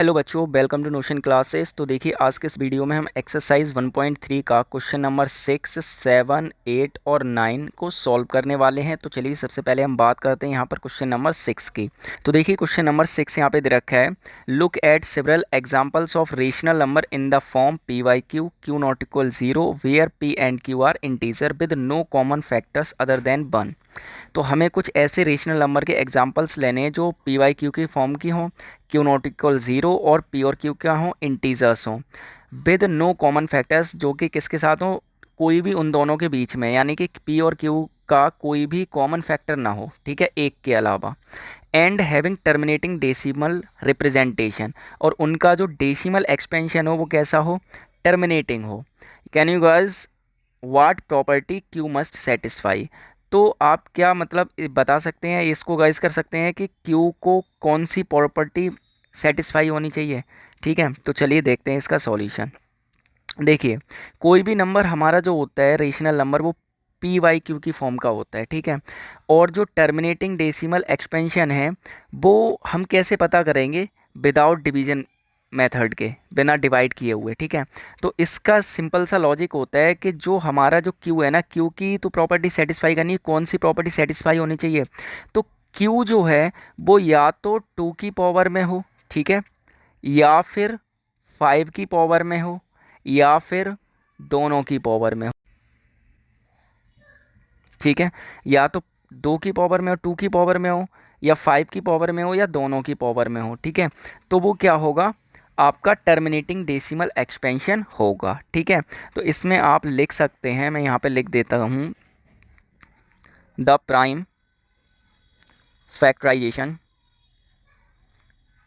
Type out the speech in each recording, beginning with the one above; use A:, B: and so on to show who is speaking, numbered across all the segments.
A: Hello बच्चों, welcome to notion classes. तो देखिए, आज के इस वीडियो में हम एक्सरसाइज 1.3 का क्वेश्चन नंबर 6, 7, 8 और 9 को सॉल्व करने वाले हैं। तो चलिए, सबसे पहले हम बात करते हैं यहाँ पर क्वेश्चन नंबर 6 की। तो देखिए, क्वेश्चन नंबर 6 यहाँ पे दे रखा है, look at several examples of rational number in the form P by Q Q not equal 0 where P and Q are integer with no common factors other than 1। तो हमें कुछ ऐसे रेशनल नंबर के एग्जांपल्स लेने हैं जो P by Q की form की हों, क्यू नॉट इक्वल 0 और पी और क्यू क्या हों, इंटीजर्स हों, विद नो कॉमन फैक्टर्स, जो कि किसके साथ हों, कोई भी उन दोनों के बीच में, यानी कि पी और क्यू का कोई भी कॉमन फैक्टर ना हो, ठीक है, एक के अलावा। And having terminating decimal representation, और उनका जो डेसिमल एक्सपेंशन हो वो कैसा हो, टर्मिनेटिंग हो। Can you guys what property Q must satisfy. तो आप क्या मतलब बता सकते हैं, इसको गाइस कर सकते हैं कि क्यू को कौन सी प्रॉपर्टी सेटिस्फाई होनी चाहिए। ठीक है, तो चलिए देखते हैं इसका सॉल्यूशन। देखिए, कोई भी नंबर हमारा जो होता है रेशनल नंबर, वो पी वाई क्यू की फॉर्म का होता है, ठीक है। और जो टर्मिनेटिंग डेसिमल एक्सपेंशन है वो हम कैसे पता करेंगे, विदाउट डिवीजन मेथड के, बिना डिवाइड किए हुए, ठीक है। तो इसका सिंपल सा लॉजिक होता है कि जो हमारा जो क्यू है ना, क्यू की तो प्रॉपर्टी सेटिस्फाई करनी है, कौन सी प्रॉपर्टी सेटिस्फाई होनी चाहिए, तो क्यू जो है वो या तो 2 की पावर में हो, ठीक है, या फिर 5 की पावर में हो, या फिर दोनों की पावर में हो, ठीक है। या तो 2 की पावर में हो, 2 की पावर में हो, या 5 की पावर में हो, या दोनों की पावर में हो, ठीक है। तो वो क्या होगा, आपका टर्मिनेटिंग डेसिमल एक्सपेंशन होगा, ठीक है। तो इसमें आप लिख सकते हैं, मैं यहाँ पे लिख देता हूँ, the prime factorisation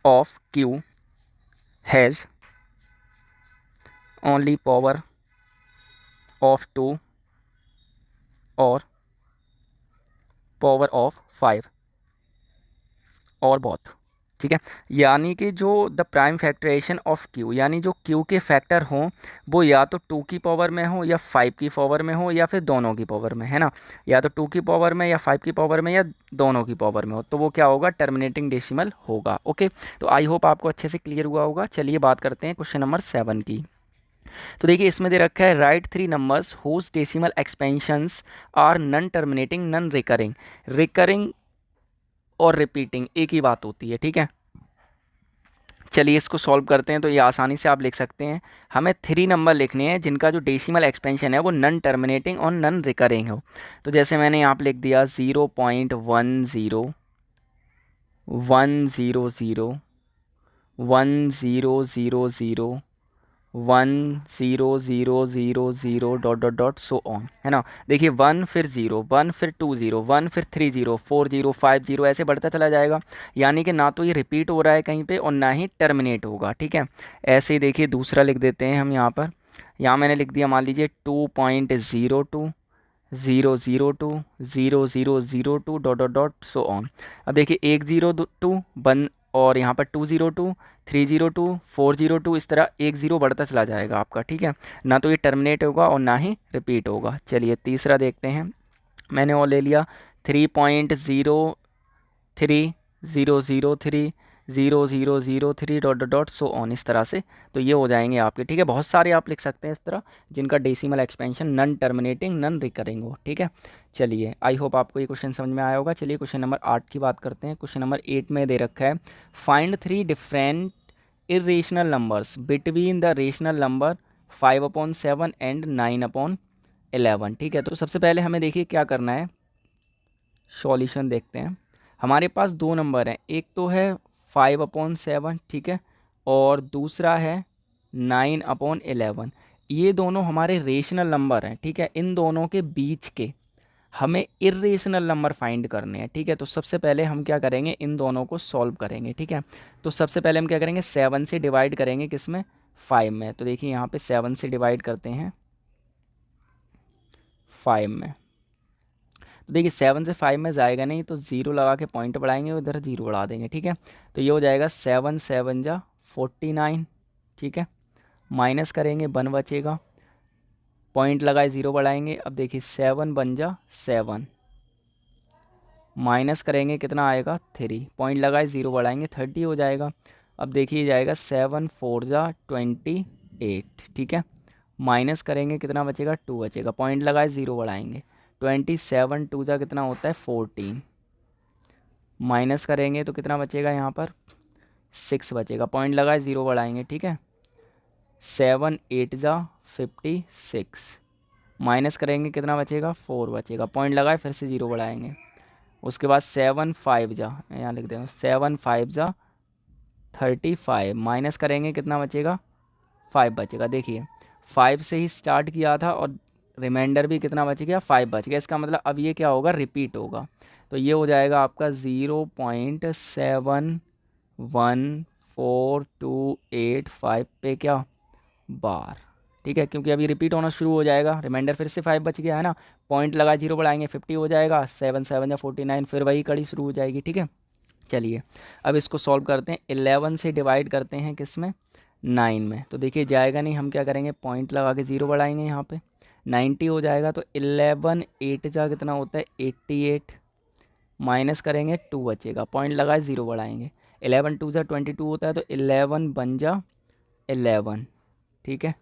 A: of Q has only power of 2 और पावर ऑफ 5 और बहुत, ठीक है। यानी कि जो the prime factorisation of Q, यानी जो क्यू के फैक्टर हों वो या तो 2 की पावर में हो, या 5 की पावर में हो, या फिर दोनों की पावर में, है ना। या तो 2 की पावर में, या 5 की पावर में, या दोनों की पावर में हो, तो वो क्या होगा, टर्मिनेटिंग डेसिमल होगा। ओके, तो आई होप आपको अच्छे से क्लियर हुआ होगा। चलिए बात करते हैं क्वेश्चन नंबर 7 की। तो देखिए, इसमें दे रखा है, write 3 numbers whose decimal expansions are non terminating non recurring. Recurring और रिपीटिंग एक ही बात होती है, ठीक है। चलिए इसको सॉल्व करते हैं। तो ये आसानी से आप लिख सकते हैं, हमें 3 नंबर लिखने हैं जिनका जो डेसिमल एक्सपेंशन है वो नन टर्मिनेटिंग और नन रिकरिंग हो। तो जैसे मैंने यहाँ पे लिख दिया 0.10 100 1000 1000 डॉट सो ऑन, है ना। देखिए, 1 फिर 0, 1 फिर 2 0, 1 फिर 3 0, 4 0, 5 0, ऐसे बढ़ता चला जाएगा। यानी कि ना तो ये रिपीट हो रहा है कहीं पे और ना ही टर्मिनेट होगा, ठीक है। ऐसे ही देखिए, दूसरा लिख देते हैं हम यहाँ पर। यहाँ मैंने लिख दिया, मान लीजिए 2.02 002 डॉट सो ऑन। अब देखिए, 102 बन, और यहाँ पर 202 302 402, इस तरह 10 बढ़ता चला जाएगा आपका, ठीक है। ना तो ये टर्मिनेट होगा और ना ही रिपीट होगा। चलिए तीसरा देखते हैं, मैंने और ले लिया 3.03 डॉट सो ऑन, इस तरह से। तो ये हो जाएंगे आपके, ठीक है। बहुत सारे आप लिख सकते हैं इस तरह, जिनका decimal expansion non terminating non recurring हो, ठीक है। चलिए, आई होप आपको ये क्वेश्चन समझ में आया होगा। चलिए क्वेश्चन नंबर 8 की बात करते हैं। क्वेश्चन नंबर 8 में दे रखा है, find 3 different irrational numbers between the rational number 5/7 and 9/11, ठीक है। तो सबसे पहले हमें देखिए क्या करना है, सॉल्यूशन देखते हैं। हमारे पास 2 नंबर हैं, एक तो है 5/7, ठीक है, और दूसरा है 9/11। ये दोनों हमारे रेशनल नंबर हैं, ठीक है। इन दोनों के बीच के हमें इरेशनल नंबर फाइंड करने हैं, ठीक है। तो सबसे पहले हम क्या करेंगे, इन दोनों को सॉल्व करेंगे, ठीक है। तो सबसे पहले हम क्या करेंगे, 7 से डिवाइड करेंगे, किसमें, 5 में। तो देखिए यहाँ पे 7 से डिवाइड करते हैं 5 में। तो देखिए, 7 से 5 में जाएगा नहीं, तो 0 लगा के पॉइंट बढ़ाएंगे, उधर 0 बढ़ा देंगे, ठीक है। तो ये हो जाएगा 7 7 जा 49, ठीक है। माइनस करेंगे, 1 बचेगा, पॉइंट लगाए 0 बढ़ाएंगे। अब देखिए 7 बन जा 7, माइनस करेंगे कितना आएगा 3, पॉइंट लगाए 0 बढ़ाएंगे 30 हो जाएगा। अब देखिए जाएगा 7 4 जा 28, ठीक है। माइनस करेंगे कितना बचेगा, 2 बचेगा, पॉइंट लगाए 0 बढ़ाएंगे, 27 2 जा कितना होता है 14, माइनस करेंगे तो कितना बचेगा यहाँ पर 6 बचेगा, पॉइंट लगाए 0 बढ़ाएंगे, ठीक है। 7 8 जा 56, माइनस करेंगे कितना बचेगा 4 बचेगा, पॉइंट लगाए फिर से 0 बढ़ाएंगे। उसके बाद 7 5 जा, यहाँ लिख देंगे 7 5 जा 35, माइनस करेंगे कितना बचेगा 5 बचेगा। देखिए 5 से ही स्टार्ट किया था और रिमाइंडर भी कितना बच गया 5 बच गया। इसका मतलब अब ये क्या होगा, रिपीट होगा। तो ये हो जाएगा आपका 0.71428 पे क्या बार, ठीक है, क्योंकि अभी रिपीट होना शुरू हो जाएगा, रिमाइंडर फिर से 5 बच गया है ना, पॉइंट लगा 0 बढ़ाएंगे 50 हो जाएगा, 7 7 या 49, फिर वही कड़ी शुरू हो जाएगी, ठीक है। चलिए अब इसको सॉल्व करते हैं। 11 से डिवाइड करते हैं किस में, 9 में। तो देखिए जाएगा नहीं, हम क्या करेंगे पॉइंट लगा के 0 बढ़ाएंगे, यहाँ पे 90 हो जाएगा। तो 11 8 जा कितना होता है 88, माइनस करेंगे 2 बचेगा, पॉइंट लगाए 0 बढ़ाएंगे, 11 2 जा 22 होता है, तो 11 बन जा 11, ठीक है।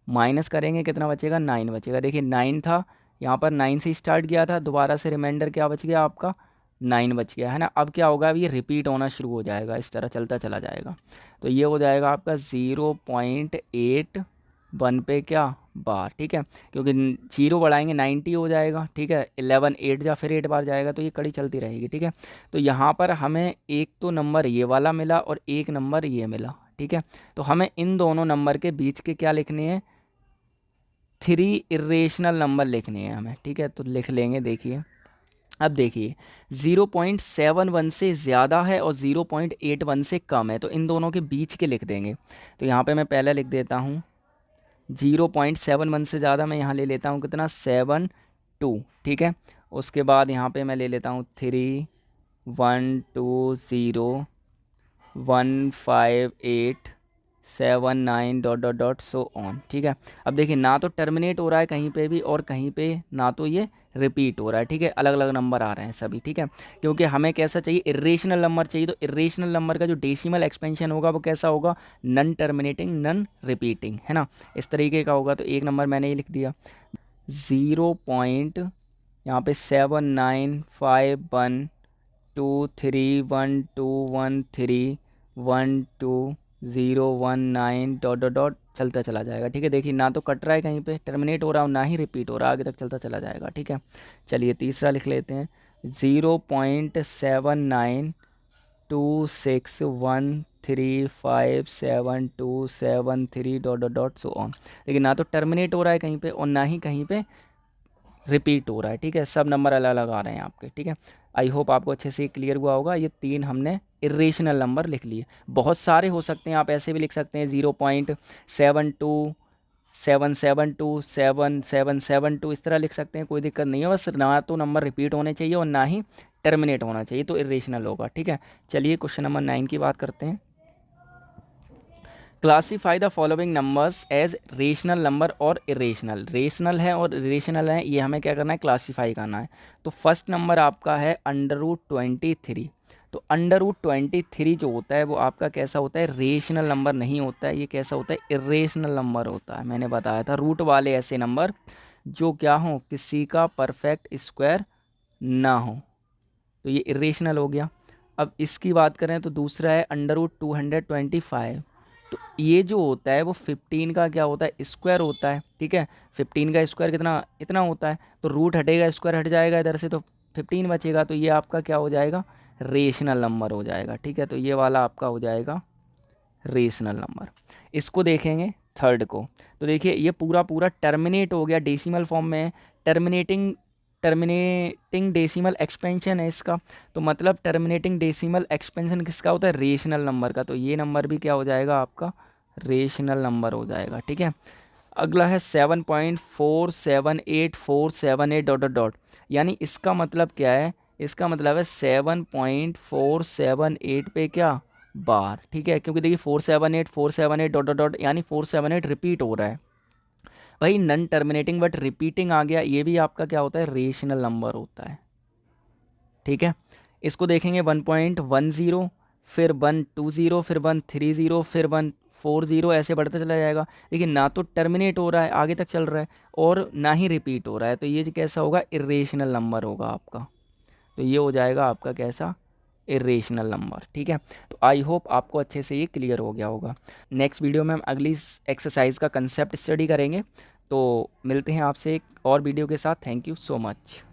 A: माइनस करेंगे कितना बचेगा 9 बचेगा। देखिए 9 था, यहाँ पर 9 से स्टार्ट किया था, दोबारा से रिमाइंडर क्या बच गया आपका 9 बच गया है ना। अब क्या होगा, अब ये रिपीट होना शुरू हो जाएगा, इस तरह चलता चला जाएगा। तो ये हो जाएगा आपका 0.81 पे क्या बार, ठीक है, क्योंकि 0 बढ़ाएंगे 90 हो जाएगा, ठीक है। 11 8 जा फिर 8 बार जाएगा, तो ये कड़ी चलती रहेगी, ठीक है। तो यहाँ पर हमें एक तो नंबर ये वाला मिला और एक नंबर ये मिला, ठीक है। तो हमें इन दोनों नंबर के बीच के क्या लिखने हैं, 3 इरेशनल नंबर लिखने हैं हमें, ठीक है। तो लिख लेंगे। देखिए अब देखिए 0.71 से ज़्यादा है और 0.81 से कम है, तो इन दोनों के बीच के लिख देंगे। तो यहाँ पे मैं पहले लिख देता हूँ 0.71 से ज़्यादा, मैं यहाँ ले लेता हूँ कितना 72, ठीक है। उसके बाद यहाँ पे मैं ले लेता हूँ 3 1 2 0 1 5 8 7 9 dot dot dot so on, ठीक है। अब देखिए ना तो टर्मिनेट हो रहा है कहीं पे भी और कहीं पे ना तो ये रिपीट हो रहा है, ठीक है। अलग अलग नंबर आ रहे हैं सभी, ठीक है, क्योंकि हमें कैसा चाहिए, इरेशनल नंबर चाहिए। तो इरेशनल नंबर का जो डेसिमल एक्सपेंशन होगा वो कैसा होगा, नन टर्मिनेटिंग नन रिपीटिंग, है ना, इस तरीके का होगा। तो एक नंबर मैंने ये लिख दिया 0 पॉइंट यहाँ पे 79512312131209 डॉट डॉट डॉट चलता चला जाएगा, ठीक है। देखिए ना तो कट रहा है कहीं पे, टर्मिनेट हो रहा हो, ना ही रिपीट हो रहा, आगे तक चलता चला जाएगा, ठीक है। चलिए तीसरा लिख लेते हैं 0.7926135727 dot dot dot so on. देखिए ना तो टर्मिनेट हो रहा है कहीं पे और ना ही कहीं पे रिपीट हो रहा है, ठीक है। सब नंबर अलग अलग आ रहे हैं आपके, ठीक है। आई होप आपको अच्छे से क्लियर हुआ होगा। ये 3 हमने इरेशनल नंबर लिख लिए। बहुत सारे हो सकते हैं, आप ऐसे भी लिख सकते हैं 0.7277277772, इस तरह लिख सकते हैं, कोई दिक्कत नहीं है। बस ना तो नंबर रिपीट होने चाहिए और ना ही टर्मिनेट होना चाहिए, तो इरेशनल होगा, ठीक है। चलिए क्वेश्चन नंबर 9 की बात करते हैं। Classify the following numbers as rational number और इरेशनल। रेशनल है और इरेशनल है, ये हमें क्या करना है, क्लासीफाई करना है। तो फर्स्ट नंबर आपका है √23। तो √23 जो होता है वो आपका कैसा होता है, रेशनल नंबर नहीं होता है, ये कैसा होता है, इरेशनल नंबर होता है। मैंने बताया था रूट वाले ऐसे नंबर जो क्या हो, किसी का परफेक्ट स्क्वायर ना हो, तो ये इरेशनल हो गया। अब इसकी बात करें तो दूसरा है √225। तो ये जो होता है वो 15 का क्या होता है, स्क्वायर होता है, ठीक है। 15 का स्क्वायर कितना, इतना होता है। तो रूट हटेगा, स्क्वायर हट जाएगा इधर से, तो 15 बचेगा। तो ये आपका क्या हो जाएगा, रेशनल नंबर हो जाएगा, ठीक है। तो ये वाला आपका हो जाएगा रेशनल नंबर। इसको देखेंगे थर्ड को, तो देखिए ये पूरा पूरा टर्मिनेट हो गया, डेसिमल फॉर्म में टर्मिनेटिंग डेसिमल एक्सपेंशन है इसका। तो मतलब टर्मिनेटिंग डेसिमल एक्सपेंशन किसका होता है, रेशनल नंबर का। तो ये नंबर भी क्या हो जाएगा आपका, रेशनल नंबर हो जाएगा, ठीक है। अगला है 7.478478 डॉट डॉट डॉट, यानी इसका मतलब क्या है, इसका मतलब है 7.478 पे क्या बार, ठीक है। क्योंकि देखिए 478 डॉट डॉट डॉट यानी 478 रिपीट हो रहा है भाई, नन टर्मिनेटिंग बट रिपीटिंग आ गया, ये भी आपका क्या होता है, रेशनल नंबर होता है, ठीक है। इसको देखेंगे 1.10 फिर 120, फिर 130, फिर 140, ऐसे बढ़ता चला जाएगा। लेकिन ना तो टर्मिनेट हो रहा है, आगे तक चल रहा है, और ना ही रिपीट हो रहा है, तो ये कैसा होगा, इरेशनल नंबर होगा आपका। तो ये हो जाएगा आपका कैसा, इरेशनल नंबर। ठीक है, तो आई होप आपको अच्छे से ये क्लियर हो गया होगा। नेक्स्ट वीडियो में हम अगली एक्सरसाइज का कंसेप्ट स्टडी करेंगे। तो मिलते हैं आपसे एक और वीडियो के साथ। Thank you so much.